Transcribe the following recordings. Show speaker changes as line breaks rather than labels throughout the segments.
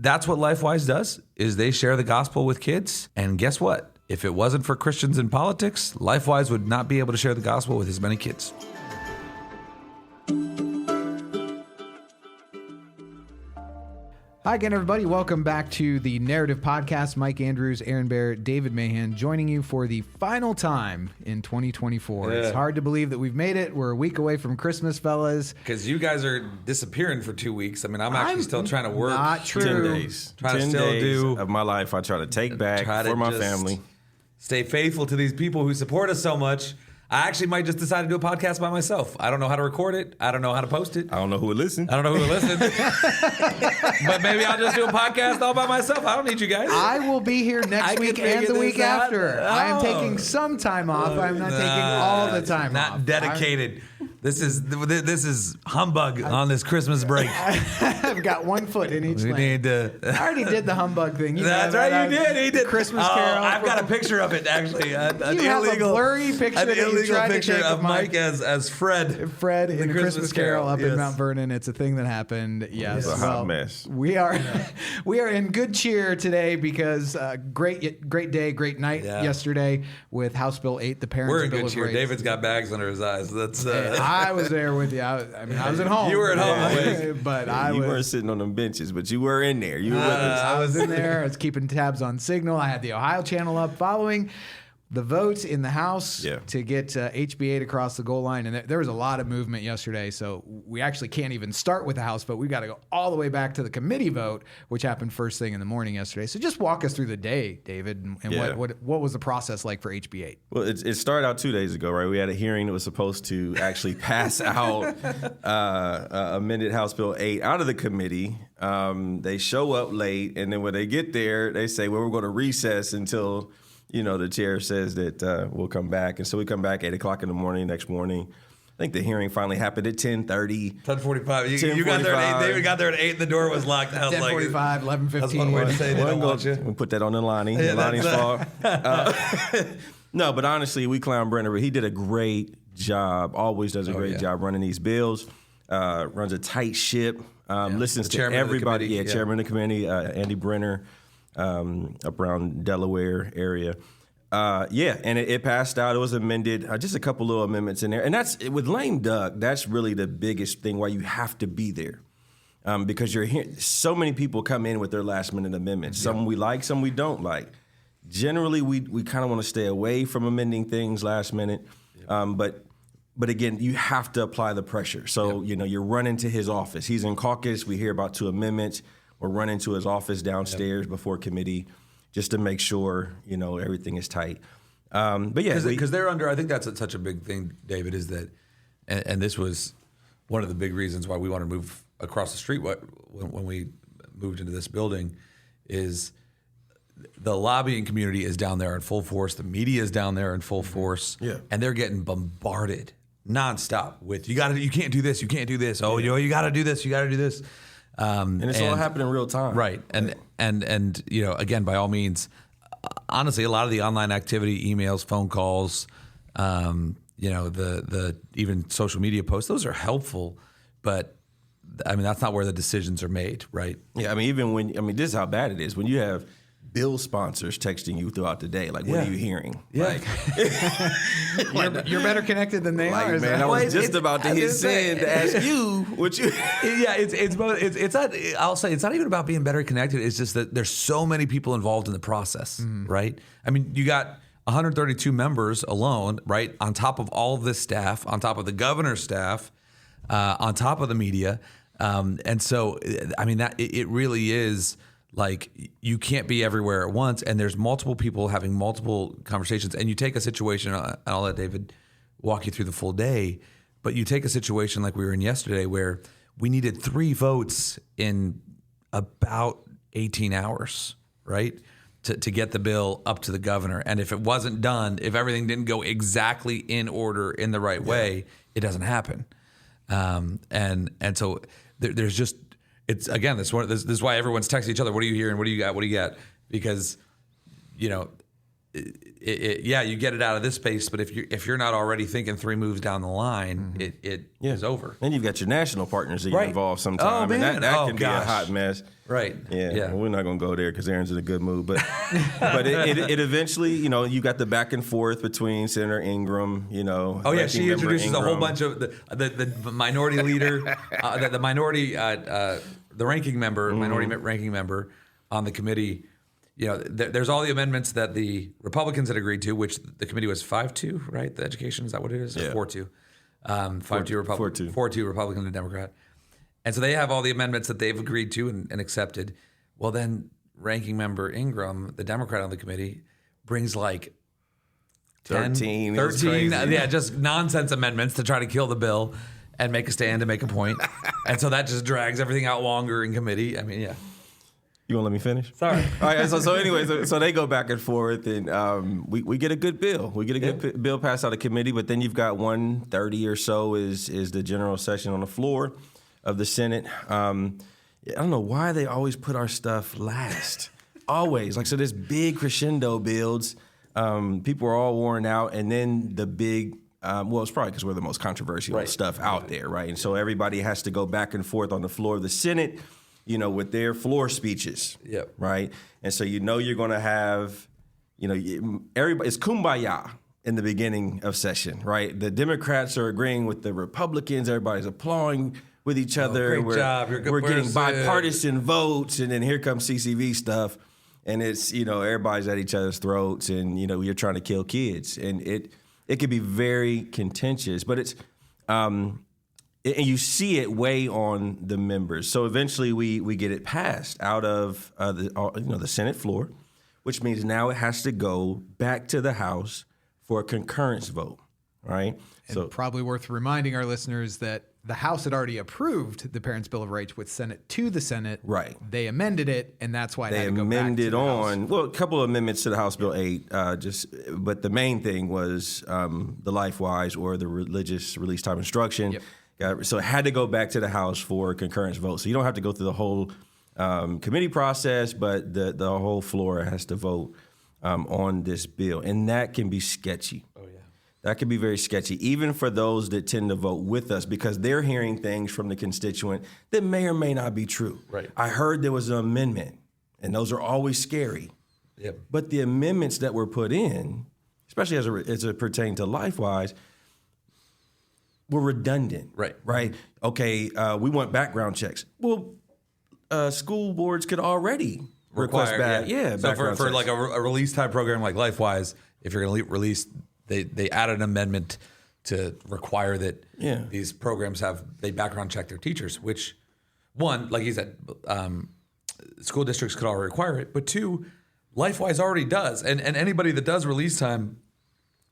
that's what LifeWise does, is they share the gospel with kids. And guess what? If it wasn't for Christians in politics, LifeWise would not be able to share the gospel with as many kids.
Hi again, everybody. Welcome back to the Narrative Podcast. Mike Andrews, Aaron Baer, David Mahan joining you for the final time in 2024. Yeah. It's hard to believe that we've made it. We're a week away from Christmas, fellas.
Because you guys are disappearing for 2 weeks. I mean, I'm actually still trying to work.
Not true.
10 days.
10 days
of my life I try to take back for my family.
Stay faithful to these people who support us so much. I actually might just decide to do a podcast by myself. I don't know how to record it. I don't know how to post it.
I don't know who would listen.
But maybe I'll just do a podcast all by myself. I don't need you guys.
I will be here next week and the week after. I am taking some time off. I'm not taking all the time off.
Not dedicated. This is humbug on this Christmas break.
I've got 1 foot in each lane. I already did the humbug thing.
That's right, you did. He did.
Christmas Carol.
I've got a picture of it, actually.
You have a blurry picture
of Mike as Fred.
Fred in the Christmas Carol up in Mount Vernon. It's a thing that happened. Yes.
It's a hot mess.
We are in good cheer today because great day, great night yesterday with House Bill 8, the Parents'
We're in
Bill
good
of
cheer.
Rights.
David's got bags under his eyes. That's.
I was there with you. I was at home.
You were at home,
but
you weren't sitting on them benches, but you were in there. You were with us.
I was in there. I was keeping tabs on Signal. I had the Ohio channel up following the votes in the House to get HB8 across the goal line. And there was a lot of movement yesterday, so we actually can't even start with the House vote. We've got to go all the way back to the committee vote, which happened first thing in the morning yesterday. So just walk us through the day, David, and what was the process like for HB8?
Well, it started out 2 days ago, right? We had a hearing that was supposed to actually pass out amended House Bill 8 out of the committee. They show up late, and then when they get there, they say, well, we're going to recess until the chair says that we'll come back. And so we come back 8 o'clock in the morning next morning. I think the hearing finally happened at 10:30.
10:45. You got there at 8. David got there at 8 and the door was locked.
10:45, 11:15.
That's one way to say they don't want you.
We put that on Lonnie's fault. No, but honestly, we clown Brenner. He did a great job, always does a great job running these bills, runs a tight ship, listens to everybody. Chairman of the committee, Andy Brenner. Up around Delaware area. And it passed out. It was amended. Just a couple little amendments in there. And that's, with lame duck, that's really the biggest thing why you have to be there. Because you're hearing so many people come in with their last minute amendments. Some we like, some we don't like. Generally, we kind of want to stay away from amending things last minute. But again, you have to apply the pressure. So, you're running to his office. He's in caucus. We hear about 2 amendments. We're running to his office downstairs before committee just to make sure, everything is tight.
Because they're under, I think that's such a big thing, David, is that, and this was one of the big reasons why we want to move across the street when we moved into this building, is the lobbying community is down there in full force. The media is down there in full force. Yeah. And they're getting bombarded nonstop with, you can't do this, you can't do this. Oh, you got to do this, you got to do this.
And it's all happening in real time.
Right. And again, by all means, honestly, a lot of the online activity, emails, phone calls, the even social media posts, those are helpful, but that's not where the decisions are made, right?
Yeah, this is how bad it is. When you have bill sponsors texting you throughout the day, what are you hearing?
Yeah.
You're better connected than they are.
Man, I was just about to hit send to ask you what you.
Yeah, it's both. It's not. I'll say it's not even about being better connected. It's just that there's so many people involved in the process, right? You got 132 members alone, right? On top of all of this staff, on top of the governor's staff, on top of the media, and so that it really is. You can't be everywhere at once, and there's multiple people having multiple conversations. And you take a situation, and I'll let David walk you through the full day, but you take a situation like we were in yesterday where we needed 3 votes in about 18 hours, right, to get the bill up to the governor. And if it wasn't done, if everything didn't go exactly in order in the right way, it doesn't happen. And so there's just, it's, again, this is why everyone's texting each other. What do you hear and what do you got? What do you got? Because, you get it out of this space, but if you're not already thinking 3 moves down the line, it is over.
Then you've got your national partners that you involve sometimes.
Oh, man.
And that can be a hot mess.
Right.
Yeah. Well, we're not going to go there because Aaron's in a good mood. But it eventually, you got the back and forth between Senator Ingram,
Oh, yeah. She introduces a whole bunch of the minority leader, the minority, the ranking member, minority ranking member on the committee. There's all the amendments that the Republicans had agreed to, which the committee was 5-2, right? The education, is that what it is?
Yeah.
4-2. 5-2 Republican. 4-2 Republican and Democrat. And so they have all the amendments that they've agreed to and accepted. Well, then ranking member Ingram, the Democrat on the committee, brings like
13,
13 just nonsense amendments to try to kill the bill and make a stand and make a point. And so that just drags everything out longer in committee. I mean, yeah.
You want to let me finish?
Sorry.
All right. So anyway, so they go back and forth, and we get a good bill. We get a good bill passed out of committee, but then you've got 1:30 or so is the general session on the floor of the Senate. I don't know why they always put our stuff last. Always. So this big crescendo builds. People are all worn out, and then the big. It's probably because we're the most controversial stuff out there, right? And so everybody has to go back and forth on the floor of the Senate. With their floor speeches, right? And so you're going to have, everybody, it's kumbaya in the beginning of session, right? The Democrats are agreeing with the Republicans. Everybody's applauding with each other.
Great job. You're a good
We're
person.
Getting bipartisan votes, and then here comes CCV stuff, and it's, everybody's at each other's throats, and, you're trying to kill kids. And it can be very contentious, but it's... and you see it weigh on the members. So eventually we get it passed out of the Senate floor, which means now it has to go back to the House for a concurrence vote, right?
And probably worth reminding our listeners that the House had already approved the Parents' Bill of Rights with Senate to the Senate.
Right.
They amended it, and that's why it had to go back to the House.
Well, a couple of amendments to the House Bill 8, but the main thing was the LifeWise or the religious release time instruction. So it had to go back to the House for a concurrence vote. So you don't have to go through the whole committee process, but the whole floor has to vote on this bill. And that can be sketchy. Oh, yeah. That can be very sketchy, even for those that tend to vote with us, because they're hearing things from the constituent that may or may not be true.
Right.
I heard there was an amendment, and those are always scary.
Yep.
But the amendments that were put in, especially as it pertained to LifeWise, were redundant. Right. Okay, we want background checks. Well, school boards could already request background
So for
checks.
like a release time program like LifeWise, if you're going to release, they added an amendment to require that these programs they background check their teachers, which, one, like you said, school districts could already require it, but two, LifeWise already does. And anybody that does release time,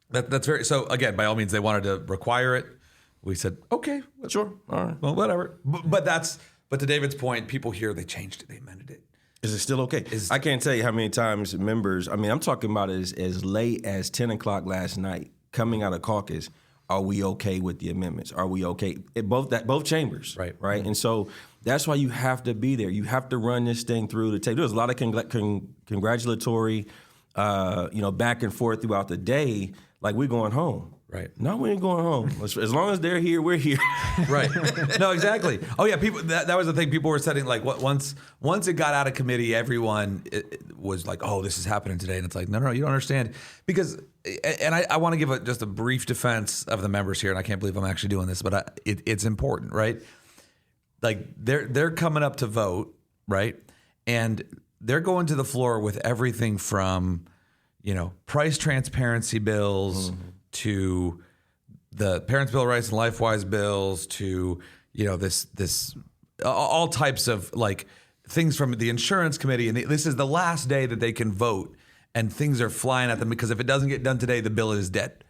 that's very, so again, by all means, they wanted to require it. We said, okay,
sure, all right,
well, whatever. But to David's point, people here, they changed it, they amended it.
Is it still okay? I can't tell you how many times members, I'm talking about as late as 10 o'clock last night, coming out of caucus, are we okay with the amendments? Are we okay? Both chambers, right? Mm-hmm. And so that's why you have to be there. You have to run this thing through the table. There's a lot of congratulatory, back and forth throughout the day, like we're going home.
Right.
No, we ain't going home. As long as they're here, we're here.
Right. No, exactly. Oh yeah, people. That was the thing. People were setting like once it got out of committee, everyone was like, "Oh, this is happening today," and it's like, no, you don't understand. Because, and I want to give just a brief defense of the members here, and I can't believe I'm actually doing this, but it's important, right? Like they're coming up to vote, right, and they're going to the floor with everything from, price transparency bills. Mm-hmm. To the Parents' Bill of Rights and LifeWise bills, to this all types of like things from the insurance committee, and this is the last day that they can vote, and things are flying at them because if it doesn't get done today, the bill is dead.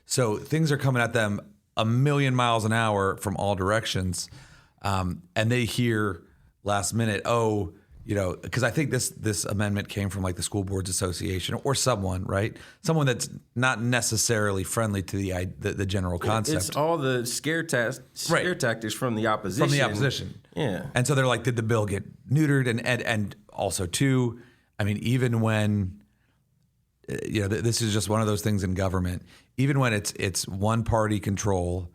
So things are coming at them a million miles an hour from all directions, and they hear last minute, because I think this amendment came from like the School Boards Association or someone, right? Someone that's not necessarily friendly to the general concept.
It's all the scare tactics from the opposition. Yeah.
And so they're like, did the bill get neutered? And also too, even when this is just one of those things in government. Even when it's one party control,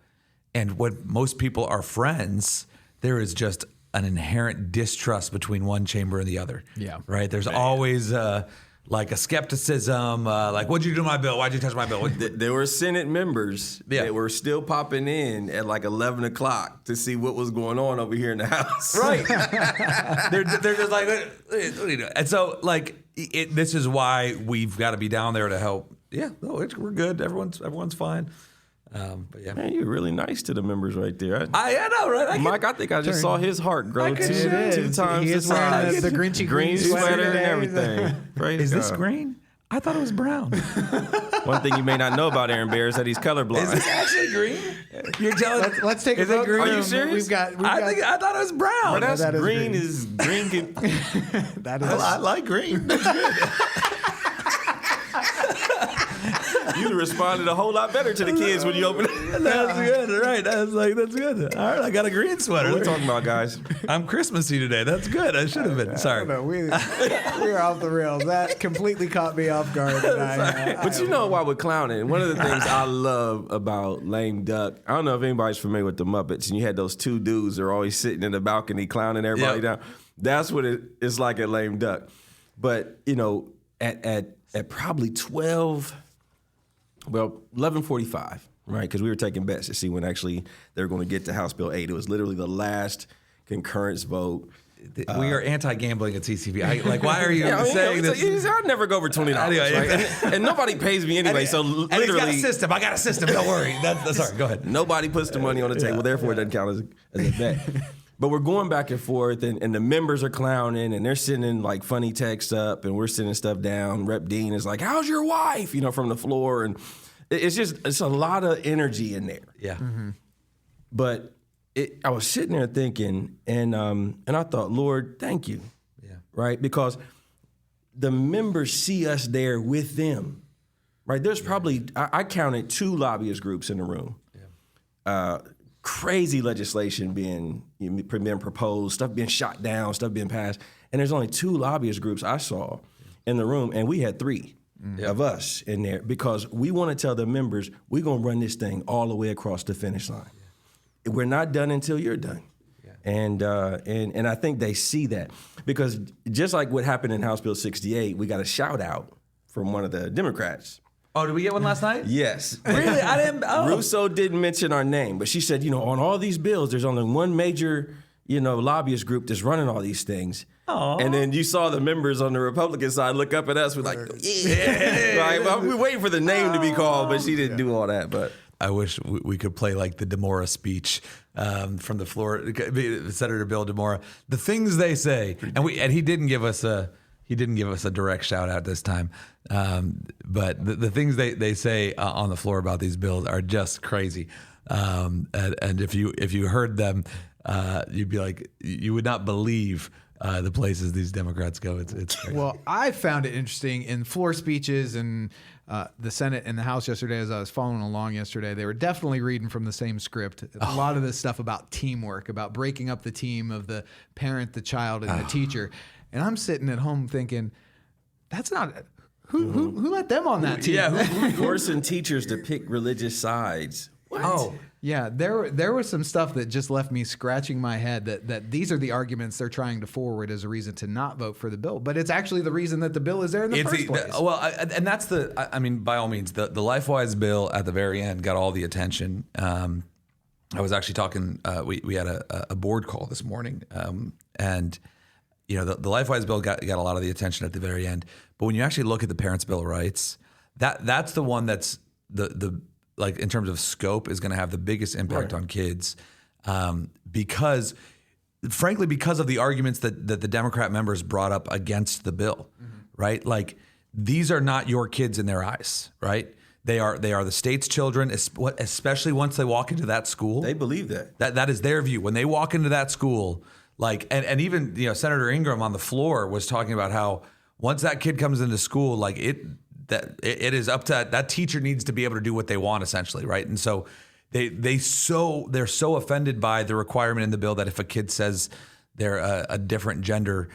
and when most people are friends, there is just an inherent distrust between one chamber and the other.
Yeah.
Right. There's always like a skepticism, like, what'd you do to my bill? Why'd you touch my bill?
There were Senate members that were still popping in at like 11 o'clock to see what was going on over here in the House.
Right. they're just like, what are you doing? And so, like, this is why we've got to be down there to help. Yeah, no, we're good. Everyone's fine. But yeah,
man, you're really nice to the members right there.
I know, right?
Mike, I think I just saw his heart grow two times
he
the
is wearing
size.
the Grinchy
green sweater and everything.
Is this green? I thought it was brown.
One thing you may not know about Aaron Baer is that he's colorblind.
Is this actually green? You're telling?
Let's take a vote.
Green?
Are you serious?
I thought it was brown.
Well, that's
that is
green.
green.
Is green?
That is.
I like green. That's good.
You responded a whole lot better to the kids when you opened it.
That's good, right? That's good. All right, I got a green sweater.
What are we talking about, guys?
I'm Christmassy today. That's good. I should have been. Sorry.
No, we're off the rails. That completely caught me off guard.
But you know why we're clowning? One of the things I love about Lame Duck, I don't know if anybody's familiar with the Muppets, and you had those two dudes that are always sitting in the balcony clowning everybody down. That's what it's like at Lame Duck. But, at probably 11:45, right? Because we were taking bets to see when actually they were going to get to House Bill 8. It was literally the last concurrence vote.
We are anti-gambling at CCV. Why are you saying this?
I'd never go over $20, right? and nobody pays me anyway, so literally.
And he's got a system. I got a system. Don't worry. Sorry, go ahead.
Nobody puts the money on the table, therefore it doesn't count as a bet. But we're going back and forth, and the members are clowning, and they're sending like funny texts up, and we're sending stuff down. Rep Dean is like, "How's your wife?" From the floor, and it's a lot of energy in there.
Yeah.
Mm-hmm.
But I was sitting there thinking, and I thought, Lord, thank you.
Yeah.
Right, because the members see us there with them. Right, there's probably I counted 2 lobbyist groups in the room. Yeah. Crazy legislation being proposed, stuff being shot down, stuff being passed. And there's only 2 lobbyist groups I saw in the room, and we had 3 of us in there because we want to tell the members we're going to run this thing all the way across the finish line. Yeah. We're not done until you're done. Yeah. And I think they see that because just like what happened in House Bill 68, we got a shout out from one of the Democrats.
Oh, did we get one last night?
Yes.
Really? I didn't. Oh.
Russo didn't mention our name, but she said, on all these bills, there's only one major, lobbyist group that's running all these things. Aww. And then you saw the members on the Republican side look up at us. We're like, yeah. Right? Well, we were waiting for the name to be called, but she didn't do all that. But
I wish we could play like the DeMora speech from the floor, Senator Bill DeMora. The things they say, and he didn't give us a. He didn't give us a direct shout out this time, but the things they say on the floor about these bills are just crazy. And if you heard them, you'd be like, you would not believe the places these Democrats go. It's crazy.
Well, I found it interesting in floor speeches and the Senate and the House yesterday. As I was following along yesterday, they were definitely reading from the same script. A lot of this stuff about teamwork, about breaking up the team of the parent, the child, and the teacher. And I'm sitting at home thinking, that's not who let them on that team?
Yeah, who's forcing teachers to pick religious sides? What?
Oh, yeah. There was some stuff that just left me scratching my head that these are the arguments they're trying to forward as a reason to not vote for the bill. But it's actually the reason that the bill is there in the first place.
And that's by all means, the LifeWise bill at the very end got all the attention. I was actually talking, we had a board call this morning, and the LifeWise bill got a lot of the attention at the very end. But when you actually look at the Parents' Bill of Rights, that's the one that's the like in terms of scope is going to have the biggest impact on kids, because of the arguments that the Democrat members brought up against the bill, right? Like these are not your kids in their eyes, right? They are the state's children, especially once they walk into that school.
They believe
that is their view when they walk into that school. Like, and even, Senator Ingram on the floor was talking about how once that kid comes into school, like it is up to that teacher needs to be able to do what they want essentially. Right. And so they're so offended by the requirement in the bill that if a kid says they're a different gender,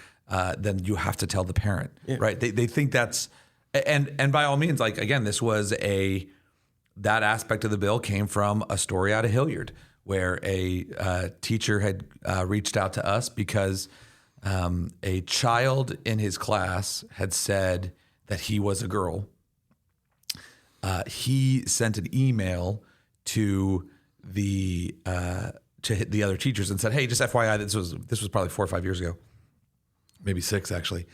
then you have to tell the parent. Yeah. Right. They think that's And by all means, like, again, this was that aspect of the bill came from a story out of Hilliard where a teacher had reached out to us because a child in his class had said that he was a girl. He sent an email to the other teachers and said, "Hey, just FYI, this was probably 4 or 5 years ago, maybe 6 actually."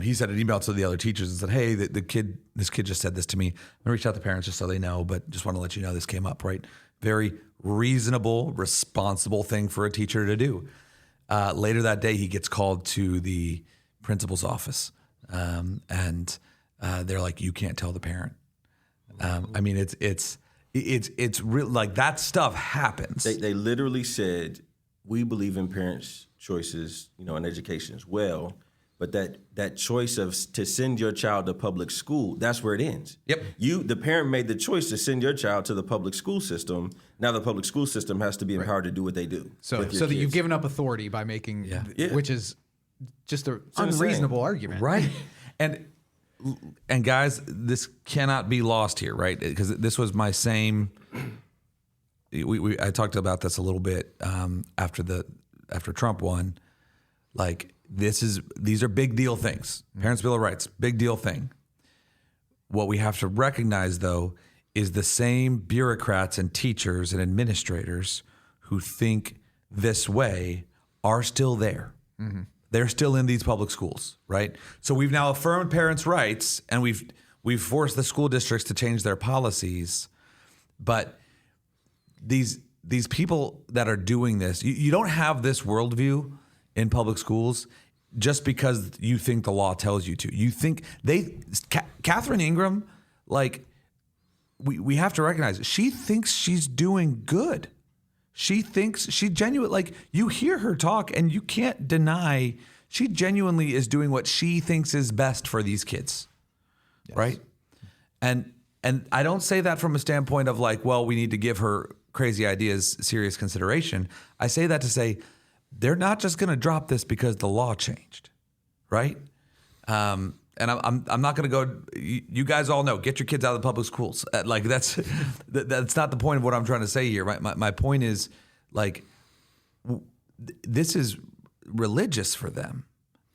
He sent an email to the other teachers and said, "Hey, this kid just said this to me. I'm gonna reach out to parents just so they know, but just want to let you know this came up." Right? Very reasonable, responsible thing for a teacher to do. Later that day, he gets called to the principal's office, and they're like, "You can't tell the parent." I mean, it's real, like that stuff happens.
They literally said, "We believe in parents' choices, in education as well, but that choice to send your child to public school, that's where it ends."
Yep.
The parent made the choice to send your child to the public school system. Now the public school system has to be empowered to do what they do.
So that you've given up authority by making, which is just an unreasonable argument,
right? And guys, this cannot be lost here, right? Because this was my same. I talked about this a little bit after Trump won. Like these are big deal things. Parents' Bill of Rights, big deal thing. What we have to recognize, though, is the same bureaucrats and teachers and administrators who think this way are still there. Mm-hmm. They're still in these public schools, right? So we've now affirmed parents' rights, and we've forced the school districts to change their policies. But these people that are doing this, you don't have this worldview in public schools just because you think the law tells you to. You think Catherine Ingram, like we have to recognize it. She thinks she's doing good. She thinks she genuinely, like you hear her talk and you can't deny she genuinely is doing what she thinks is best for these kids. Yes. Right? And I don't say that from a standpoint of like, well, we need to give her crazy ideas serious consideration. I say that to say they're not just going to drop this because the law changed, right? And I'm not going to go. You guys all know, get your kids out of the public schools. Like that's not the point of what I'm trying to say here. My point is like this is religious for them,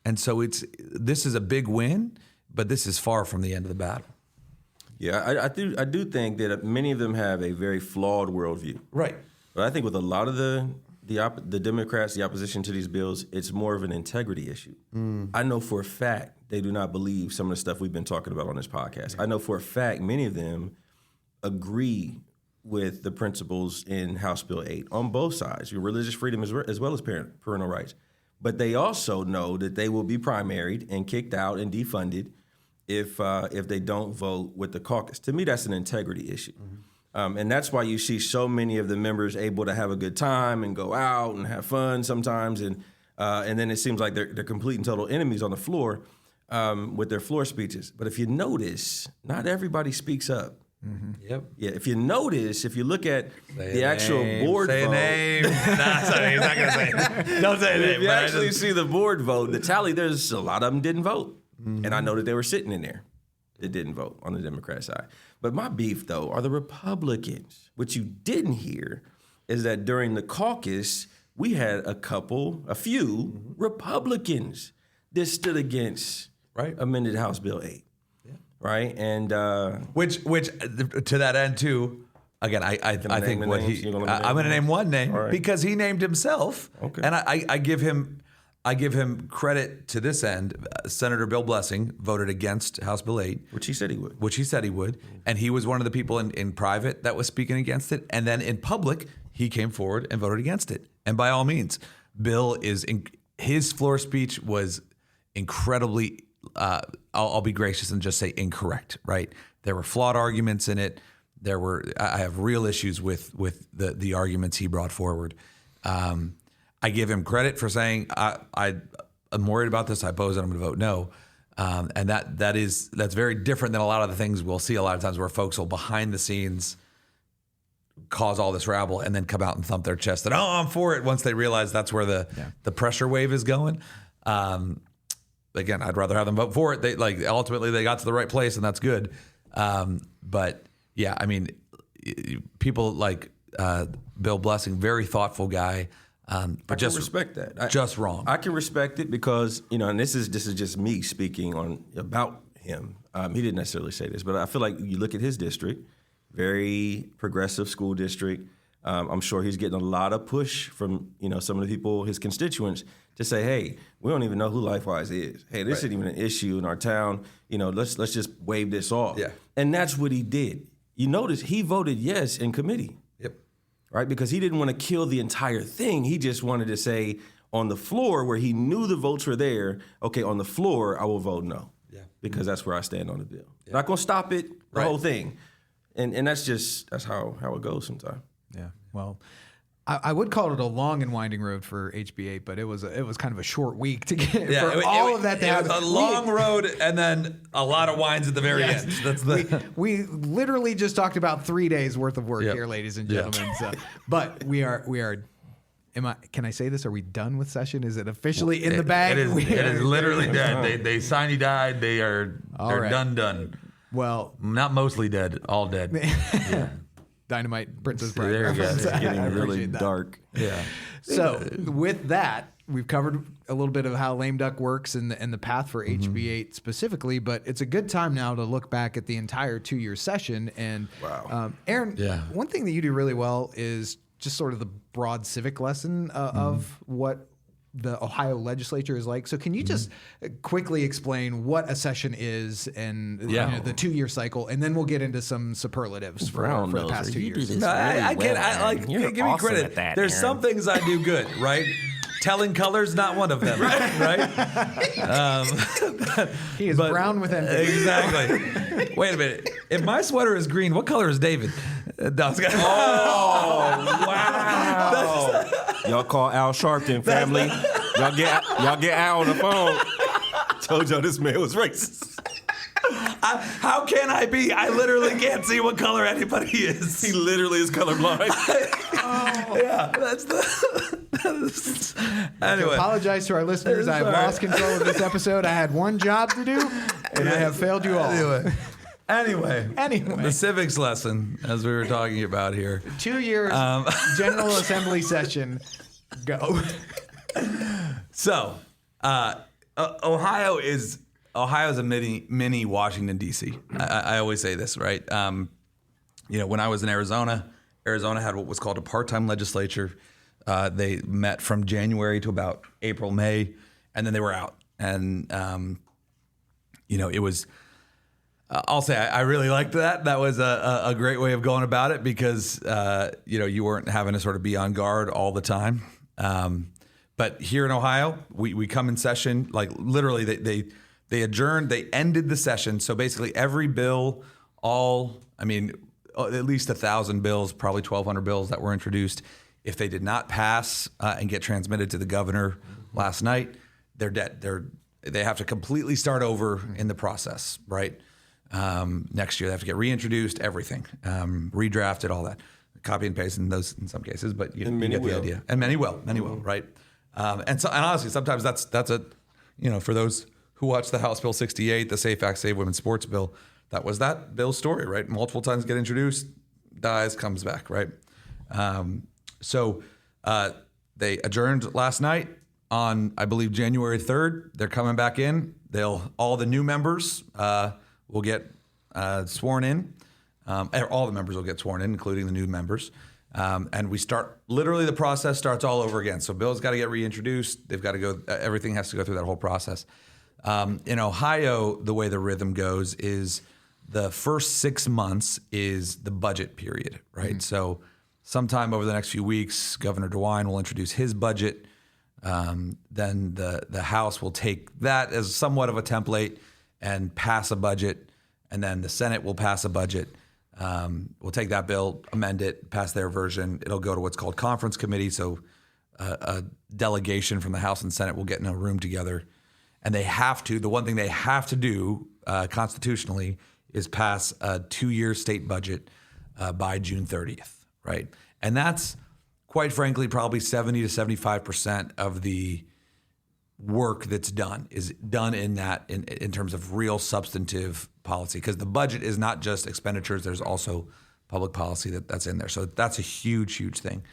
and so this is a big win, but this is far from the end of the battle.
Yeah, I do think that many of them have a very flawed worldview.
Right.
But I think with a lot of the Democrats, the opposition to these bills, it's more of an integrity issue. I know for a fact they do not believe some of the stuff we've been talking about on this podcast. I know for a fact many of them agree with the principles in House Bill 8 on both sides, religious freedom as well as parental rights. But they also know that they will be primaried and kicked out and defunded if they don't vote with the caucus. To me, that's an integrity issue. And that's why you see so many of the members able to have a good time and go out and have fun sometimes. And then it seems like they're complete and total enemies on the floor with their floor speeches. But if you notice, not everybody speaks up.
Mm-hmm. Yep.
Yeah. If you notice, if you look at the actual board
vote.
Say a name.
Nah, sorry, he's not going to say it. Don't say a name.
If you actually see the board vote, the tally, there's a lot of them didn't vote. Mm-hmm. And I know that they were sitting in there that didn't vote on the Democrat side. But my beef, though, are the Republicans. What you didn't hear is that during the caucus, we had a few Republicans that stood against amended House Bill 8. Yeah. Right? And
which to that end, too, again, I think what I'm going to name one name because he named himself. Okay. And I give him credit to this end. Senator Bill Blessing voted against House Bill 8.
Which he said he would.
And he was one of the people in private that was speaking against it. And then in public, he came forward and voted against it. And by all means, Bill his floor speech was incredibly, I'll be gracious and just say incorrect, right? There were flawed arguments in it. I have real issues with the arguments he brought forward. I give him credit for saying I'm worried about this. I oppose it. I'm going to vote no, and that's very different than a lot of the things we'll see a lot of times where folks will behind the scenes cause all this rabble and then come out and thump their chest that I'm for it once they realize that's where the pressure wave is going. again, I'd rather have them vote for it. They ultimately they got to the right place, and that's good. But yeah, I mean, people like Bill Blessing, very thoughtful guy. But
I can respect that.
Just wrong.
I can respect it because, and this is just me speaking about him. He didn't necessarily say this, but I feel like you look at his district, very progressive school district. I'm sure he's getting a lot of push from, some of the people, his constituents, to say, hey, we don't even know who LifeWise is. Hey, this isn't even an issue in our town. Let's just wave this off.
Yeah.
And that's what he did. You notice he voted yes in committee.
Yep.
Right? Because he didn't want to kill the entire thing. He just wanted to say on the floor where he knew the votes were there, okay, on the floor, I will vote no.
Yeah.
Because that's where I stand on the bill. Yeah. Not going to stop it, the whole thing. And that's how it goes sometimes.
Yeah. Well, I would call it a long and winding road for HB8, but it was kind of a short week to get all of that to happen.
It was a long road and then a lot of wines at the very end. That's
we literally just talked about 3 days worth of work here, ladies and gentlemen. So, but we are. Can I say this? Are we done with session? Is it officially in the bag?
It is literally dead. They signed he died. They're done.
Well,
not mostly dead, all dead. Yeah.
Dynamite Princess Bride.
There you go.
It's getting really dark.
Yeah.
So with that, we've covered a little bit of how lame duck works and the path for HB8 specifically, but it's a good time now to look back at the entire 2-year session. And Aaron, one thing that you do really well is just sort of the broad civic lesson of what the Ohio legislature is like. So can you just quickly explain what a session is and the 2-year cycle, and then we'll get into some superlatives for the past 2 years.
No, I give me credit. There's
Aaron.
some things I do good, right? Telling colors, not one of them, right?
He is brown with envy.
Exactly. Wait a minute. If my sweater is green, what color is David? Wow.
Y'all call Al Sharpton, family. Y'all get Al on the phone. Told y'all this man was racist.
How can I be? I literally can't see what color anybody is.
He literally is colorblind.
Yeah, anyway.
I apologize to our listeners. I have lost control of this episode. I had one job to do, and I have failed you all.
Anyway, the civics lesson, as we were talking about here.
2 years, General Assembly session, go.
So, Ohio is a mini Washington D.C. I always say this, right? When I was in Arizona had what was called a part-time legislature. They met from January to about April, May, and then they were out. And it was. I'll say I really liked that. That was a great way of going about it because you weren't having to sort of be on guard all the time. But here in Ohio, we come in session like literally they adjourned. They ended the session. So basically every bill, at least 1,000 bills, probably 1,200 bills that were introduced. If they did not pass and get transmitted to the governor last night, they're dead. They have to completely start over in the process, right? Next year they have to get reintroduced, everything, redrafted, all that, copy and paste in those in some cases, but you get the idea. And many will, right? And honestly, sometimes that's for those who watch the House Bill 68, the Safe Act Save Women's Sports Bill, that was that bill's story, right? Multiple times get introduced, dies, comes back, right? So they adjourned last night on, I believe, January 3rd. They're coming back in. All the new members will get sworn in. All the members will get sworn in, including the new members. And we start, literally the process starts all over again. So bills got to get reintroduced. They've got to go, everything has to go through that whole process. In Ohio, the way the rhythm goes is the first 6 months is the budget period, right? Mm-hmm. So sometime over the next few weeks, Governor DeWine will introduce his budget. Then the House will take that as somewhat of a template and pass a budget, and then the Senate will pass a budget. We'll take that bill, amend it, pass their version. It'll go to what's called conference committee. So a delegation from the House and Senate will get in a room together, and the one thing they have to do constitutionally is pass a 2-year state budget by June 30th, right? And that's, quite frankly, probably 70 to 75% of the work that's done is done in that in terms of real substantive policy, because the budget is not just expenditures. There's also public policy that's in there. So that's a huge thing.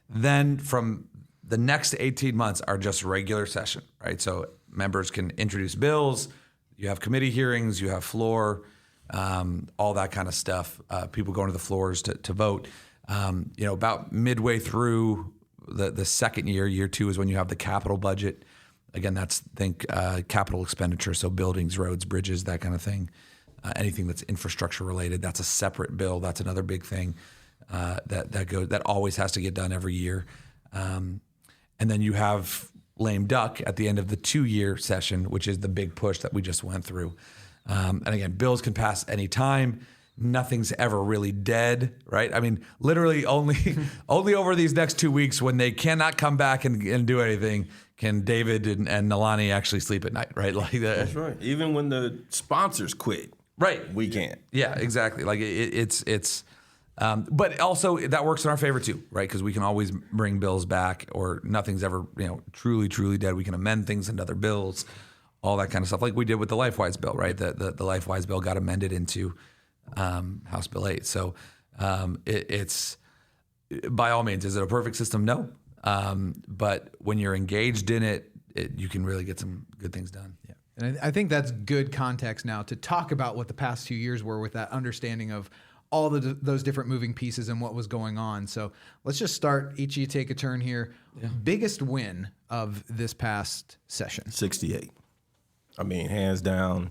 Then from the next 18 months are just regular session, right? So members can introduce bills, you have committee hearings, you have floor, all that kind of stuff. People going to the floors to vote. About midway through the second year 2 is when you have the capital budget. Again, think capital expenditure, so buildings, roads, bridges, that kind of thing. Anything that's infrastructure related, that's a separate bill. That's another big thing that always has to get done every year. And then you have lame duck at the end of the 2-year session, which is the big push that we just went through. And again, bills can pass any time. Nothing's ever really dead, right? I mean, literally only over these next 2 weeks, when they cannot come back and do anything, can David and Nalani actually sleep at night, right? Like that.
That's right. Even when the sponsors quit,
right?
We can't.
Yeah, exactly. Like it's. But also that works in our favor too, right? Because we can always bring bills back, or nothing's ever truly dead. We can amend things into other bills, all that kind of stuff, like we did with the LifeWise bill, right? The LifeWise bill got amended into House Bill 8. So it's by all means, is it a perfect system? No. But when you're engaged in it, you can really get some good things done.
Yeah. And I think that's good context now to talk about what the past 2 years were, with that understanding of all those different moving pieces and what was going on. So let's just start. Each of you take a turn here. Yeah. Biggest win of this past session?
68. I mean, hands down,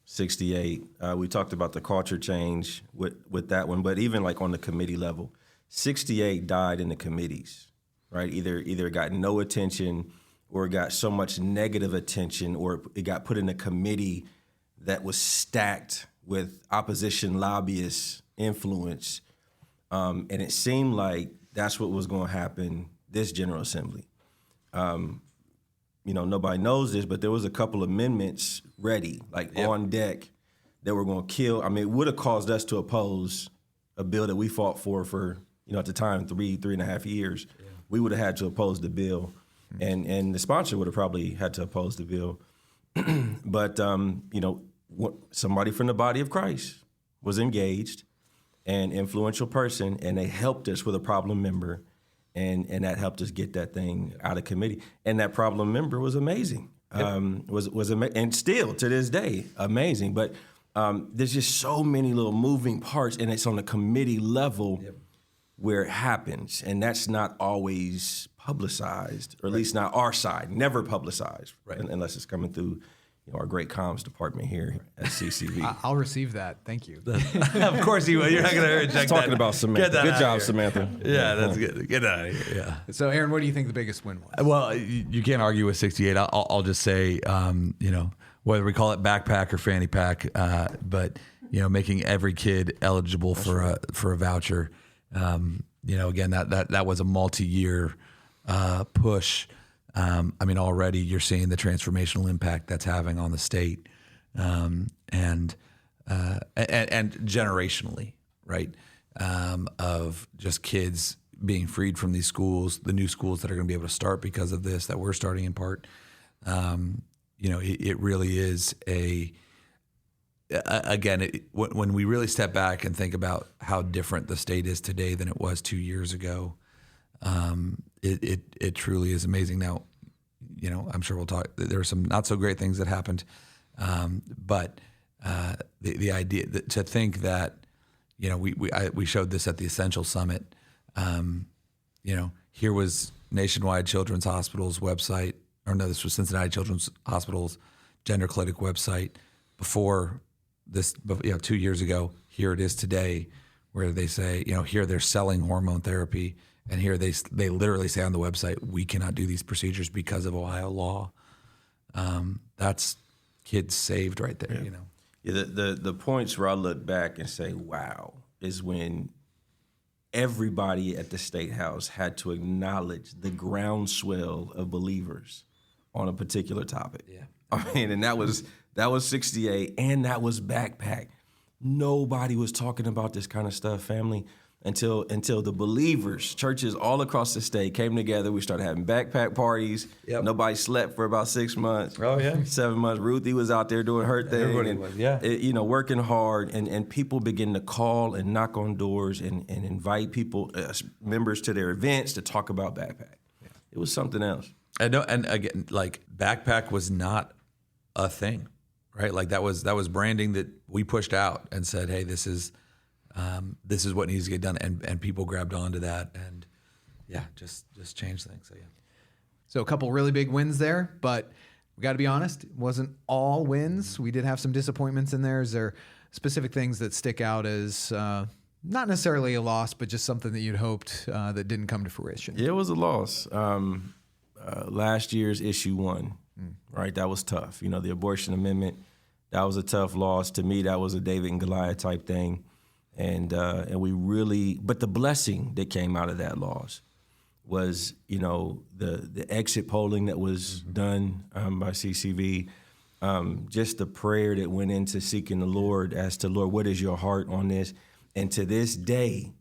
68. We talked about the culture change with that one, but even like on the committee level, 68 died in the committees, right? Either it got no attention, or it got so much negative attention, or it got put in a committee that was stacked with opposition lobbyists' influence. And it seemed like that's what was going to happen this General Assembly. Nobody knows this, but there was a couple amendments ready, on deck, that were going to kill. I mean, it would have caused us to oppose a bill that we fought for at the time, 3.5 years. Yeah. We would have had to oppose the bill, and the sponsor would have probably had to oppose the bill. But, somebody from the body of Christ was engaged, an influential person, and they helped us with a problem member. And that helped us get that thing out of committee. And that problem member was amazing. And still to this day, amazing. But there's just so many little moving parts, and it's on the committee level where it happens. And that's not always publicized, or at least not our side, never publicized, unless it's coming through our great comms department here at CCV.
I'll receive that. Thank you.
Of course you will. You're not going to reject that.
Talking about Samantha. Good job, Samantha.
Yeah, that's good. Get out of here. Yeah.
So, Aaron, what do you think the biggest win was?
Well, you can't argue with 68. I'll just say, whether we call it backpack or fanny pack, but making every kid eligible for a voucher. Again, that was a multi-year push. Already you're seeing the transformational impact that's having on the state, and generationally, right? Of just kids being freed from these schools, the new schools that are going to be able to start because of this, that we're starting in part. It really is when we really step back and think about how different the state is today than it was 2 years ago. It truly is amazing. Now, I'm sure we'll talk. There are some not so great things that happened, but the idea to think that, we showed this at the Essential Summit. Here was Nationwide Children's Hospital's website, or no, this was Cincinnati Children's Hospital's gender clinic website before this, 2 years ago. Here it is today, where they say, here they're selling hormone therapy. And here they literally say on the website, we cannot do these procedures because of Ohio law. That's kids saved right there,
Yeah, the points where I look back and say, wow, is when everybody at the Statehouse had to acknowledge the groundswell of believers on a particular topic. Yeah. And that was 68, and that was backpack. Nobody was talking about this kind of stuff, family. until the believers, churches all across the state came together. We started having backpack parties.
Yep.
Nobody slept for about 6 months.
Oh, yeah.
7 months. Ruthie was out there doing her thing.
Everybody was, yeah.
Working hard. And people begin to call and knock on doors and invite people, members to their events to talk about backpack. Yeah. It was something else.
And again, like backpack was not a thing, right? Like that was branding that we pushed out and said, hey, this is what needs to get done, and people grabbed onto that, and just changed things. So
So a couple really big wins there, but we got to be honest, it wasn't all wins. We did have some disappointments in there. Is there specific things that stick out as not necessarily a loss, but just something that you'd hoped that didn't come to fruition?
Yeah, it was a loss. Last year's issue 1, right? That was tough. The abortion amendment, that was a tough loss. To me, that was a David and Goliath type thing. And we really, but the blessing that came out of that loss was, the exit polling that was done by CCV, just the prayer that went into seeking the Lord as to, Lord, what is your heart on this? And to this day,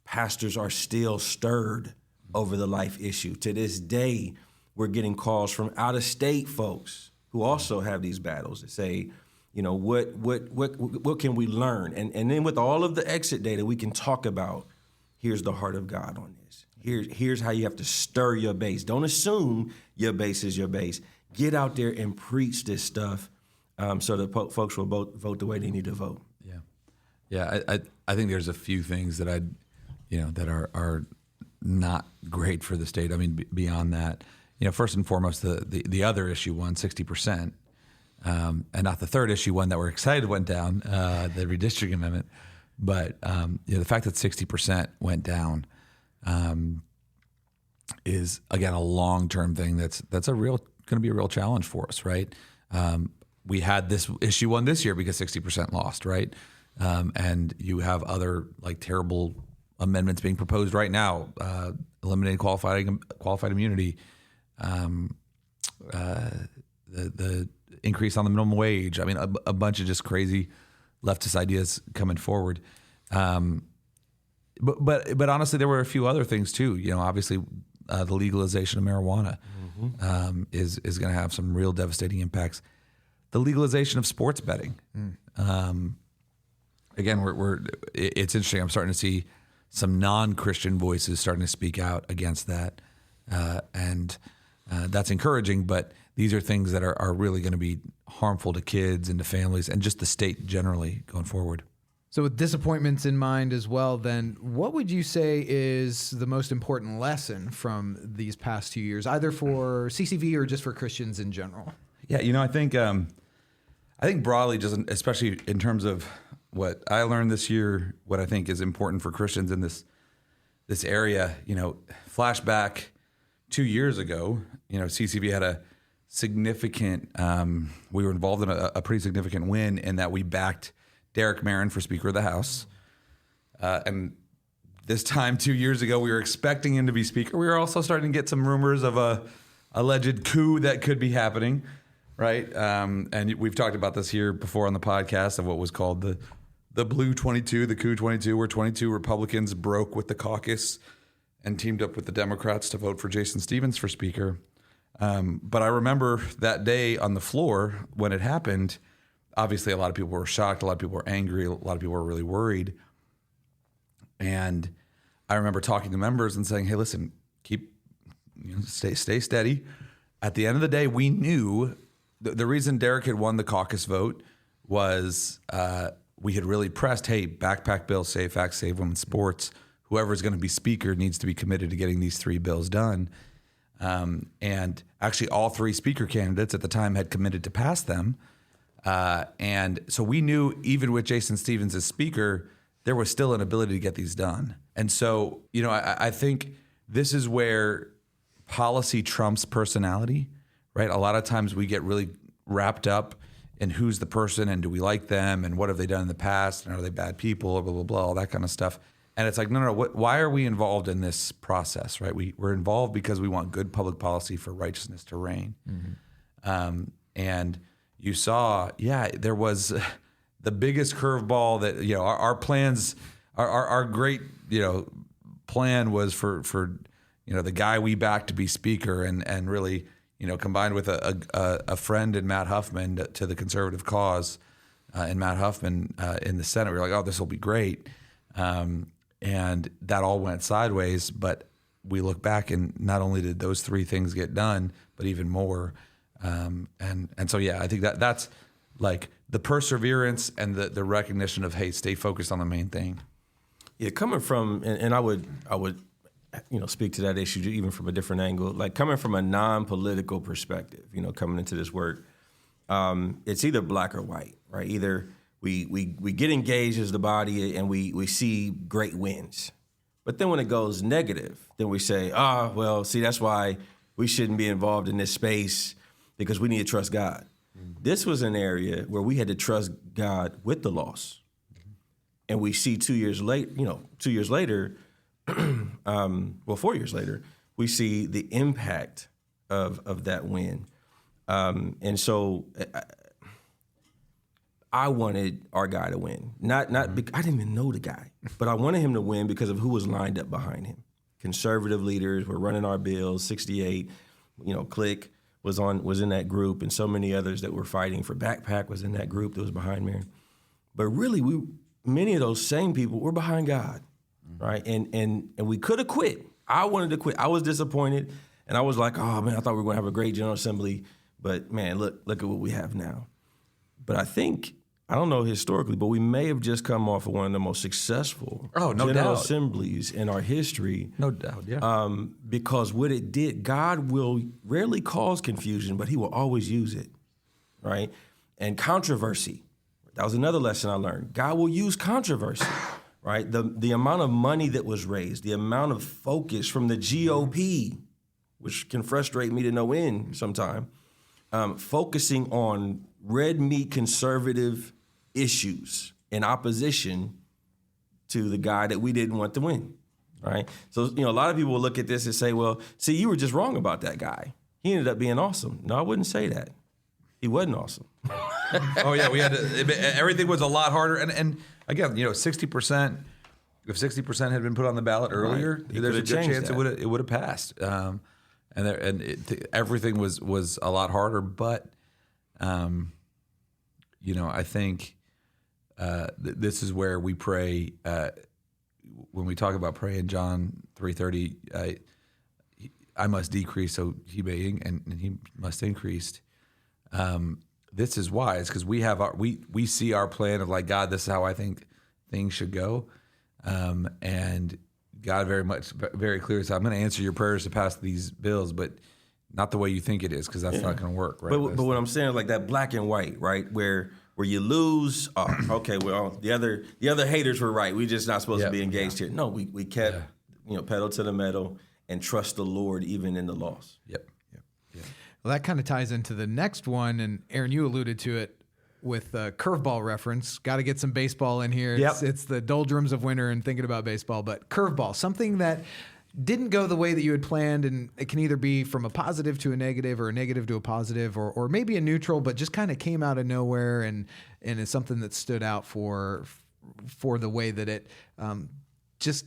pastors are still stirred over the life issue. To this day, we're getting calls from out-of-state folks who also have these battles that say, what can we learn? And then with all of the exit data, we can talk about, here's the heart of God on this. Here's how you have to stir your base. Don't assume your base is your base. Get out there and preach this stuff so that folks will vote the way they need to vote.
Yeah. I think there's a few things that that are not great for the state. I mean, beyond that, first and foremost, the other issue won 60%. And not the third issue one that we're excited went down, the redistricting amendment, but the fact that 60% went down is again a long-term thing. That's going to be a real challenge for us, right? We had this issue one this year because 60% lost, right? And you have other like terrible amendments being proposed right now, eliminating qualified immunity, the increase on the minimum wage. I mean, a bunch of just crazy leftist ideas coming forward. But honestly, there were a few other things too. Obviously, the legalization of marijuana is going to have some real devastating impacts. The legalization of sports betting. Again, it's interesting. I'm starting to see some non-Christian voices starting to speak out against that, and that's encouraging. But these are things that are really going to be harmful to kids and to families and just the state generally going forward.
So with disappointments in mind as well, then what would you say is the most important lesson from these past 2 years, either for CCV or just for Christians in general?
Yeah, I think broadly, just especially in terms of what I learned this year, what I think is important for Christians in this area, flashback 2 years ago, CCV had a significant, we were involved in a pretty significant win in that we backed Director Mahan for Speaker of the House. And this time 2 years ago, we were expecting him to be Speaker. We were also starting to get some rumors of a alleged coup that could be happening, right? And we've talked about this here before on the podcast of what was called the Blue 22, the Coup 22, where 22 Republicans broke with the caucus and teamed up with the Democrats to vote for Jason Stephens for Speaker. But I remember that day on the floor when it happened, obviously a lot of people were shocked, a lot of people were angry, a lot of people were really worried. And I remember talking to members and saying, hey, listen, stay steady. At the end of the day, we knew the reason Derek had won the caucus vote was we had really pressed, hey, backpack bill, SAFE Act, Save Women's Sports, whoever's going to be Speaker needs to be committed to getting these 3 bills done. And actually all 3 Speaker candidates at the time had committed to pass them. And so we knew even with Jason Stephens as Speaker, there was still an ability to get these done. And so, I think this is where policy trumps personality, right? A lot of times we get really wrapped up in who's the person and do we like them and what have they done in the past and are they bad people, blah, blah, blah, all that kind of stuff. And it's like, no, why are we involved in this process, right? We're involved because we want good public policy for righteousness to reign. Mm-hmm. And you saw, there was the biggest curveball that, our plans our great plan was for the guy we backed to be speaker, and really combined with a friend in Matt Huffman to the conservative cause, and Matt Huffman in the Senate. We were like, oh, this will be great, and that all went sideways. But we look back, and not only did those three things get done, but even more. And so I think that's like the perseverance and the recognition of, hey, stay focused on the main thing.
Yeah, coming from, and I would speak to that issue even from a different angle. Like coming from a non-political perspective, coming into this work, it's either black or white, right? Either we get engaged as the body and we see great wins, but then when it goes negative, then we say, that's why we shouldn't be involved in this space because we need to trust God. Mm-hmm. This was an area where we had to trust God with the loss. And we see 2 years later, 4 years later, we see the impact of that win. And so I wanted our guy to win. Not I didn't even know the guy, but I wanted him to win because of who was lined up behind him. Conservative leaders were running our bills, 68, Click was in that group, and so many others that were fighting for Backpack was in that group that was behind me. But really, many of those same people were behind God, right? And we could have quit. I wanted to quit. I was disappointed, and I was like, oh, man, I thought we were going to have a great General Assembly. But, man, look at what we have now. But I don't know historically, but we may have just come off of one of the most successful General Assemblies in our history.
No doubt, yeah.
Because what it did, God will rarely cause confusion, but he will always use it, right? And controversy. That was another lesson I learned. God will use controversy, right? The amount of money that was raised, the amount of focus from the GOP, which can frustrate me to no end sometime, focusing on red meat conservative issues in opposition to the guy that we didn't want to win, right? So, a lot of people will look at this and say, well, see, you were just wrong about that guy. He ended up being awesome. No, I wouldn't say that. He wasn't awesome.
Oh yeah, we had to, everything was a lot harder. And again, 60%. If 60% had been put on the ballot earlier,
right.
There's a good chance it would have passed. Everything was a lot harder. But I think this is where we pray. When we talk about praying, John 3:30, I must decrease, so he may and he must increase. This is wise because we see our plan of like, God, this is how I think things should go, and God very clearly said, I'm going to answer your prayers to pass these bills, but not the way you think it is, because that's not going to work, right?
But what I'm saying is like that black and white, right, where you lose. Okay, well the other haters were right. We just not supposed to be engaged here. No, we kept pedal to the metal and trust the Lord even in the loss.
Yep.
Well, that kind of ties into the next one, and Aaron, you alluded to it with a curveball reference. Got to get some baseball in here.
Yep.
It's the doldrums of winter and thinking about baseball, but curveball, something that didn't go the way that you had planned, and it can either be from a positive to a negative or a negative to a positive or maybe a neutral, but just kind of came out of nowhere and is something that stood out for the way that it just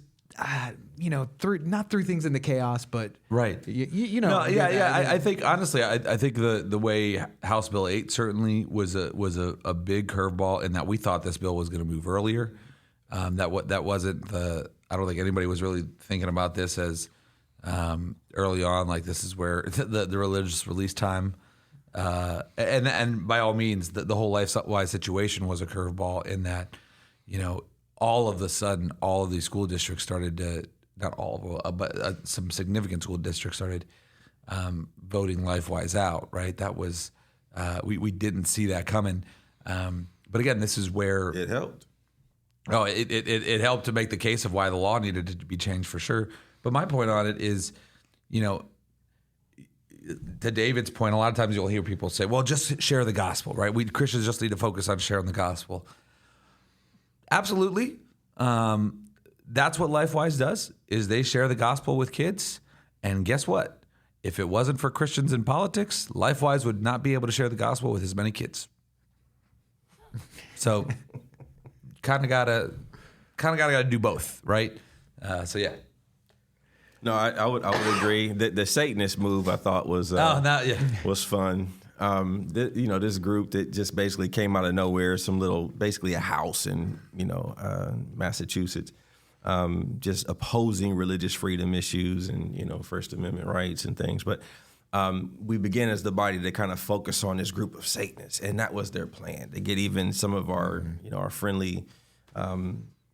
threw things into chaos, but
right. I think honestly, I think the way House Bill 8 certainly was a big curveball in that we thought this bill was going to move earlier. That wasn't I don't think anybody was really thinking about this as early on. Like this is where the religious release time, and by all means, the whole life-wise situation was a curveball in that, all of a sudden, all of these school districts started to, not all, but some significant school districts started voting LifeWise out, right? That was, we didn't see that coming. But again, this is where...
It helped.
Oh, it helped to make the case of why the law needed to be changed for sure. But my point on it is, to David's point, a lot of times you'll hear people say, well, just share the gospel, right? We Christians just need to focus on sharing the gospel. Absolutely. That's what LifeWise does, is they share the gospel with kids. And guess what? If it wasn't for Christians in politics, LifeWise would not be able to share the gospel with as many kids. So kind of got to kind of got to do both, right? So yeah.
No, I would agree. The Satanist move I thought was was fun. This group that just basically came out of nowhere, basically a house in Massachusetts, just opposing religious freedom issues and First Amendment rights and things. But we began as the body to kind of focus on this group of Satanists, and that was their plan to get even some of our our friendly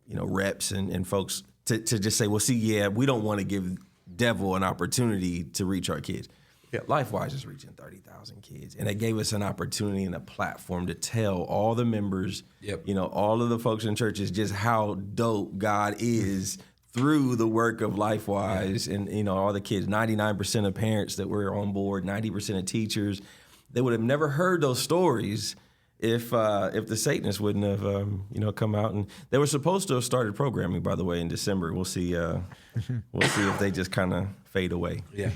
reps and folks to just say, well, see, we don't want to give devil an opportunity to reach our kids. Yeah, LifeWise is reaching 30,000 kids, and it gave us an opportunity and a platform to tell all the members, all of the folks in churches, just how dope God is through the work of LifeWise, and all the kids. 99% of parents that were on board, 90% of teachers, they would have never heard those stories if the Satanists wouldn't have come out. And they were supposed to have started programming, by the way, in December. We'll see. We'll see if they just kind of fade away.
Yeah.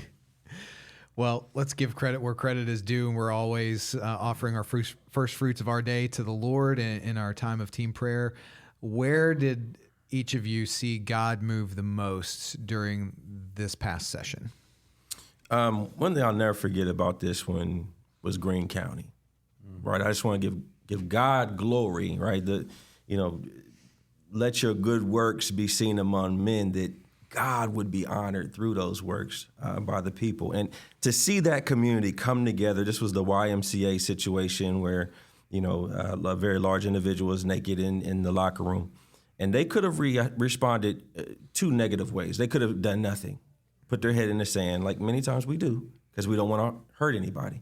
Well, let's give credit where credit is due, and we're always offering our first fruits of our day to the Lord in our time of team prayer. Where did each of you see God move the most during this past session?
One thing I'll never forget about this one was Greene County. Right, I just want to give God glory. Right, let your good works be seen among men, that God would be honored through those works by the people. And to see that community come together, this was the YMCA situation where a very large individual was naked in the locker room, and they could have responded two negative ways. They could have done nothing, put their head in the sand, like many times we do, because we don't want to hurt anybody,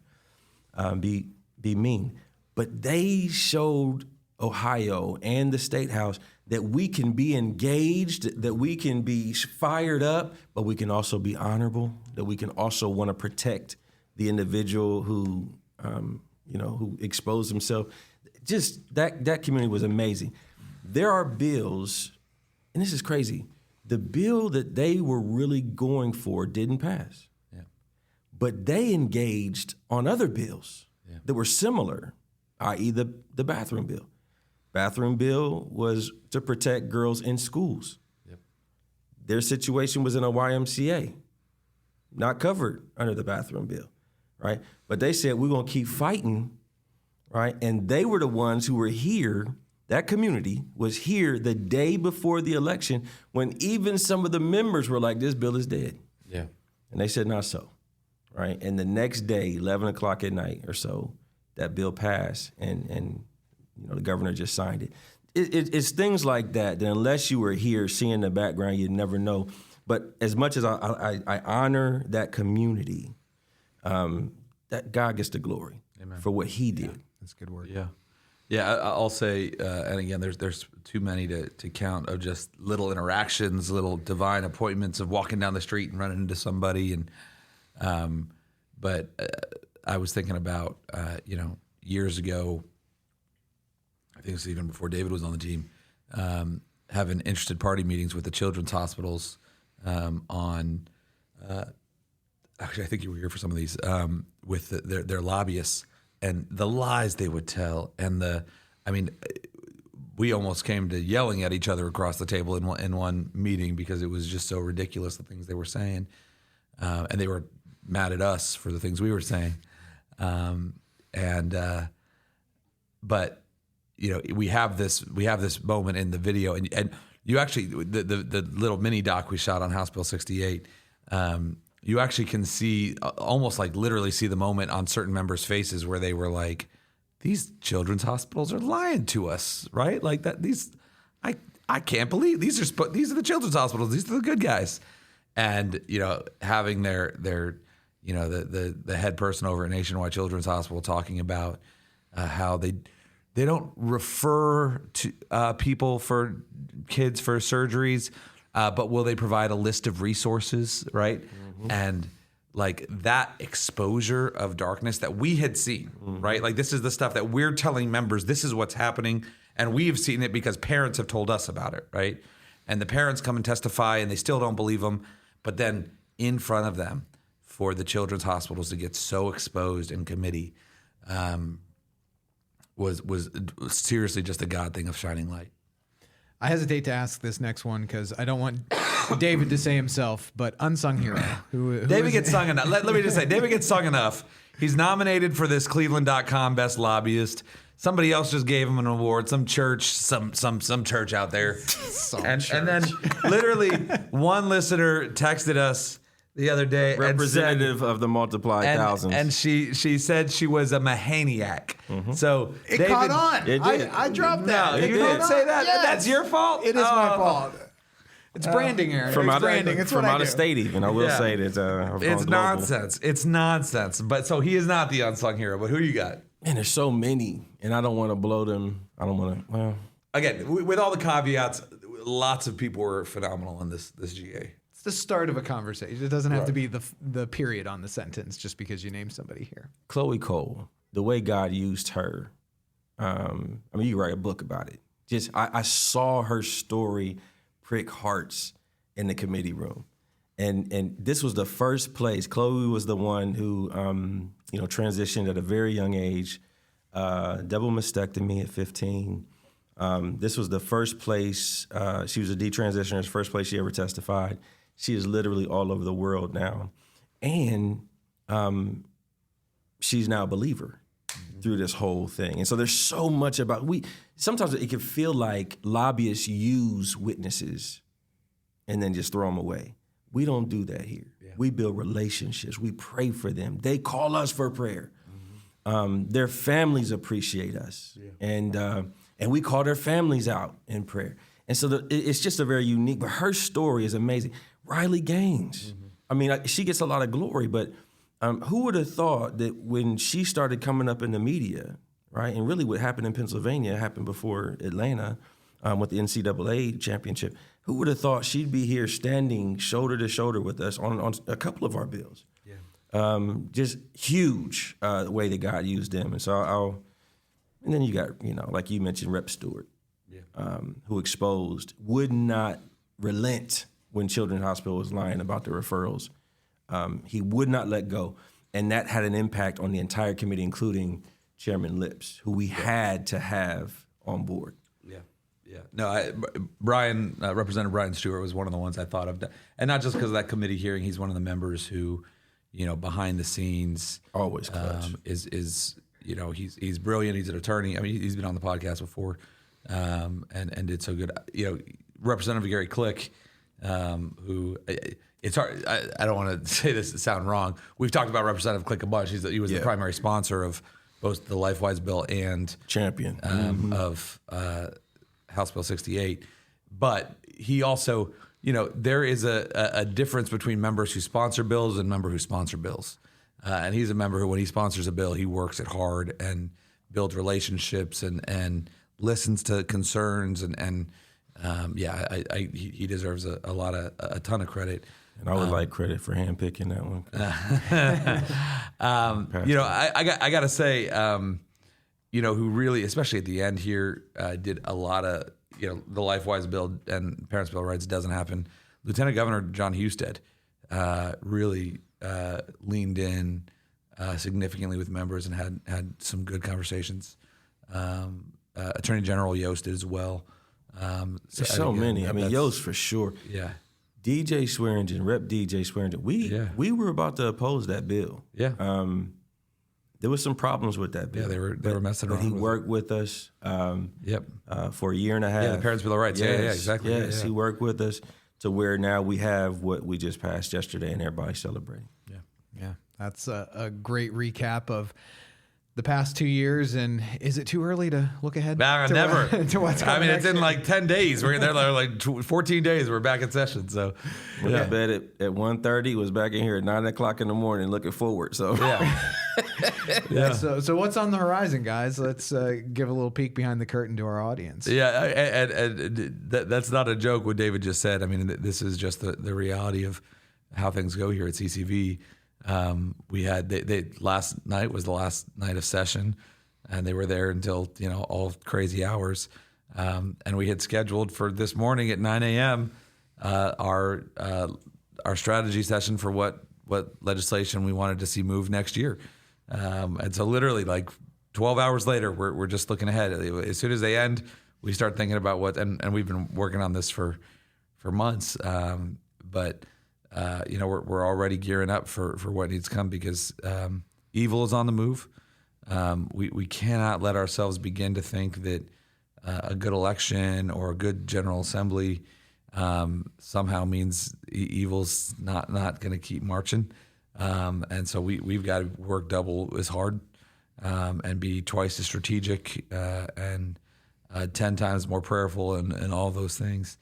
be mean. But they showed Ohio and the Statehouse that we can be engaged, that we can be fired up, but we can also be honorable, that we can also want to protect the individual who exposed himself. Just that community was amazing. There are bills, and this is crazy, the bill that they were really going for didn't pass. Yeah. But they engaged on other bills that were similar, i.e. the bathroom bill. Bathroom bill was to protect girls in schools. Yep. Their situation was in a YMCA, not covered under the bathroom bill, right? But they said, we're going to keep fighting, right? And they were the ones who were here. That community was here the day before the election when even some of the members were like, this bill is dead. Yeah. And they said, not so, right? And the next day, 11 o'clock at night or so, that bill passed, and the governor just signed it. It's things like that unless you were here seeing the background, you'd never know. But as much as I honor that community, that God gets the glory. Amen. For what he did.
Yeah, that's a good word.
Yeah. Yeah, I'll say, and again, there's too many to count of just little interactions, little divine appointments of walking down the street and running into somebody. And but I was thinking about, years ago, I think it was even before David was on the team, having interested party meetings with the children's hospitals on. Actually, I think you were here for some of these with their lobbyists. And the lies they would tell, and we almost came to yelling at each other across the table in one meeting because it was just so ridiculous, the things they were saying, and they were mad at us for the things we were saying, but we have this moment in the video, and you actually the little mini doc we shot on House Bill 68. You actually can see, almost like literally see the moment on certain members' faces where they were like, these children's hospitals are lying to us, right? Like that. I can't believe these are the children's hospitals. These are the good guys. And, having their the head person over at Nationwide Children's Hospital talking about how they don't refer to people for kids for surgeries, but will they provide a list of resources, right? Mm-hmm. And like that exposure of darkness that we had seen, mm-hmm. right? Like this is the stuff that we're telling members, this is what's happening. And we've seen it because parents have told us about it, right? And the parents come and testify and they still don't believe them. But then in front of them for the children's hospitals to get so exposed in committee was seriously just a God thing of shining light.
I hesitate to ask this next one because I don't want David to say himself, but unsung hero. Who
David gets sung enough. Let me just say, David gets sung enough. He's nominated for this Cleveland.com Best Lobbyist. Somebody else just gave him an award. Some church, some church out there. And then literally one listener texted us the other day,
representative of the multiplied thousands,
and she said she was a Mahaniac. So
it
David,
caught on.
It did.
I dropped that.
No, you didn't say that.
Yes.
That's your fault.
It is my fault. It's branding, Aaron.
From
It's branding. It's
from
what
out
I
of
do.
state, even I will say that
it's nonsense. It's nonsense. But so he is not the unsung hero. But who you got?
And there's so many, and I don't want to blow them. I don't want to. Well,
again, with all the caveats, lots of people were phenomenal in this GA.
It's the start of a conversation. It doesn't have to be the period on the sentence just because you name somebody here.
Chloe Cole, the way God used her. I mean, you could write a book about it. Just I saw her story prick hearts in the committee room, and this was the first place. Chloe was the one who transitioned at a very young age, double mastectomy at 15. This was the first place. She was a detransitioner. It's the first place she ever testified. She is literally all over the world now, and she's now a believer through this whole thing. And so there's so much about sometimes it can feel like lobbyists use witnesses and then just throw them away. We don't do that here. Yeah. We build relationships. We pray for them. They call us for prayer. Their families appreciate us. Yeah. And we call their families out in prayer. And so it's just a very unique, but her story is amazing. Riley Gaines. I mean, she gets a lot of glory, but who would have thought that when she started coming up in the media, right, and really what happened in Pennsylvania happened before Atlanta with the NCAA championship, who would have thought she'd be here standing shoulder to shoulder with us on a couple of our bills? Yeah. Just huge the way that God used them. And so and then you got, like you mentioned, Rep. Stewart, who would not relent when Children's Hospital was lying about the referrals. He would not let go. And that had an impact on the entire committee, including Chairman Lips, who we had to have on board.
Yeah. No, Representative Brian Stewart was one of the ones I thought of. And not just because of that committee hearing. He's one of the members who, behind the scenes.
Always clutch.
He's brilliant. He's an attorney. I mean, he's been on the podcast before and did so good. Representative Gary Click, who... It's hard. I don't want to say this to sound wrong. We've talked about Representative Click a bunch. He was the primary sponsor of both the LifeWise bill and
champion
of House Bill 68. But he also, there is a difference between members who sponsor bills and members who sponsor bills. And he's a member who, when he sponsors a bill, he works it hard and builds relationships and listens to concerns and he deserves a ton of credit.
And I would like credit for handpicking that one.
I got to say, who really, especially at the end here, did a lot of, the LifeWise bill and Parents' Bill of Rights doesn't happen. Lieutenant Governor John Husted really leaned in significantly with members and had some good conversations. Attorney General Yost did as well.
There's so many. I mean, Yost for sure.
Yeah.
DJ Swearingen, Rep. DJ Swearingen. We were about to oppose that bill.
Yeah.
There was some problems with that bill.
Yeah, they were messing around.
But he worked with us. For a year and a half.
Yeah, the Parents' Bill of Rights.
Yes,
yeah, exactly.
Yes, he worked with us to where now we have what we just passed yesterday, and everybody's celebrating.
Yeah. That's a great recap of the past 2 years. And is it too early to look ahead?
Never.
To what's coming
it's in
next?
like 10 days. We're there like 14 days. We're back in session. So
went to bed at 1:30. Was back in here at 9 o'clock in the morning, looking forward. So
So what's on the horizon, guys? Let's give a little peek behind the curtain to our audience.
Yeah, and that's not a joke. What David just said. I mean, this is just the reality of how things go here at CCV. We had last night was the last night of session, and they were there until all crazy hours. And we had scheduled for this morning at 9 a.m. Our strategy session for what legislation we wanted to see move next year. And so literally like 12 hours later, we're just looking ahead. As soon as they end, we start thinking about what, and we've been working on this for months, but we're already gearing up for what needs to come, because evil is on the move. We cannot let ourselves begin to think that a good election or a good General Assembly somehow means evil's not going to keep marching. And so we've got to work double as hard and be twice as strategic and 10 times more prayerful and all those things.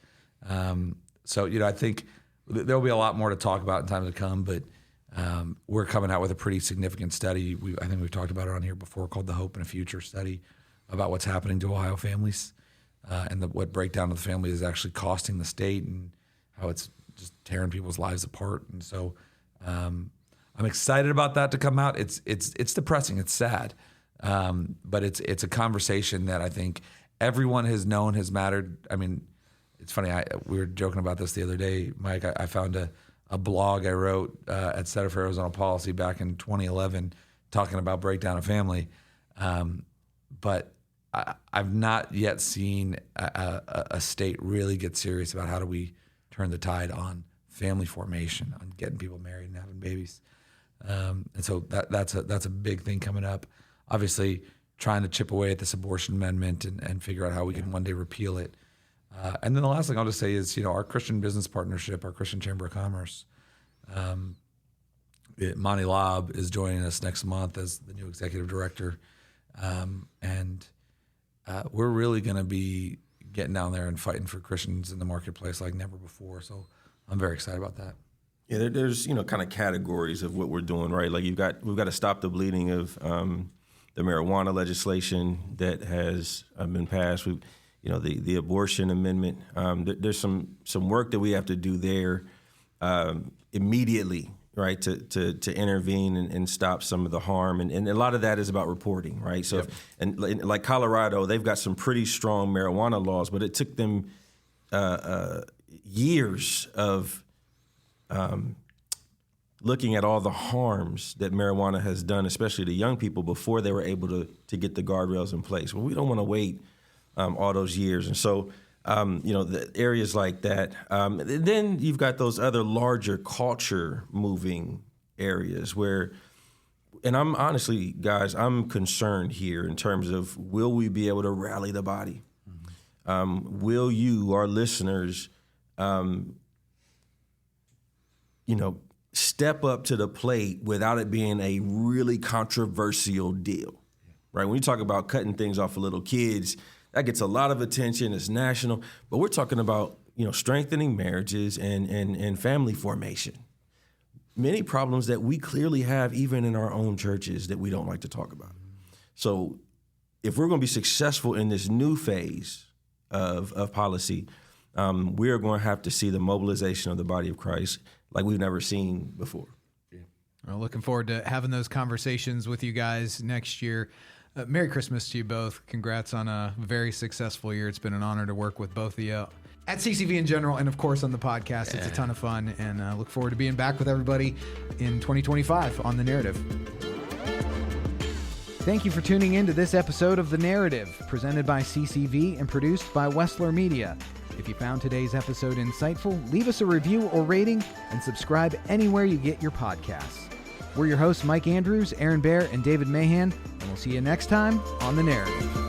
So I think there'll be a lot more to talk about in time to come, but we're coming out with a pretty significant study. I think we've talked about it on here before, called the Hope and a Future study, about what's happening to Ohio families and what breakdown of the family is actually costing the state, and how it's just tearing people's lives apart. And so I'm excited about that to come out. It's depressing. It's sad. But it's a conversation that I think everyone has known has mattered. I mean, it's funny. We were joking about this the other day, Mike. I found a blog I wrote at Center for Arizona Policy back in 2011 talking about breakdown of family. But I've not yet seen a state really get serious about how do we turn the tide on family formation, on getting people married and having babies. And so that's a big thing coming up. Obviously, trying to chip away at this abortion amendment and figure out how we can one day repeal it. And then the last thing I'll just say is, our Christian business partnership, our Christian Chamber of Commerce, Monty Lobb is joining us next month as the new executive director. And we're really going to be getting down there and fighting for Christians in the marketplace like never before. So I'm very excited about that.
Yeah, there's kind of categories of what we're doing, right? Like we've got to stop the bleeding of the marijuana legislation that has been passed. The abortion amendment. There's some work that we have to do there immediately, right? To intervene and stop some of the harm, and a lot of that is about reporting, right? So, yep. And like Colorado, they've got some pretty strong marijuana laws, but it took them years of looking at all the harms that marijuana has done, especially to young people, before they were able to get the guardrails in place. Well, we don't want to wait all those years. And so, the areas like that. Then you've got those other larger culture-moving areas where, and I'm honestly, guys, I'm concerned here in terms of, will we be able to rally the body? Mm-hmm. Will you, our listeners, step up to the plate without it being a really controversial deal, right? When you talk about cutting things off of little kids, that gets a lot of attention. It's national, but we're talking about strengthening marriages and family formation. Many problems that we clearly have even in our own churches that we don't like to talk about. So, if we're going to be successful in this new phase of policy, we're going to have to see the mobilization of the body of Christ like we've never seen before.
Yeah. Well, looking forward to having those conversations with you guys next year. Merry Christmas to you both. Congrats on a very successful year. It's been an honor to work with both of you at CCV in general, and of course on the podcast. It's a ton of fun, and I look forward to being back with everybody in 2025 on The Narrative. Thank you for tuning in to this episode of The Narrative, presented by CCV and produced by Wessler Media. If you found today's episode insightful, leave us a review or rating and subscribe anywhere you get your podcasts. We're your hosts, Mike Andrews, Aaron Baer, and David Mahan, and we'll see you next time on The Narrative.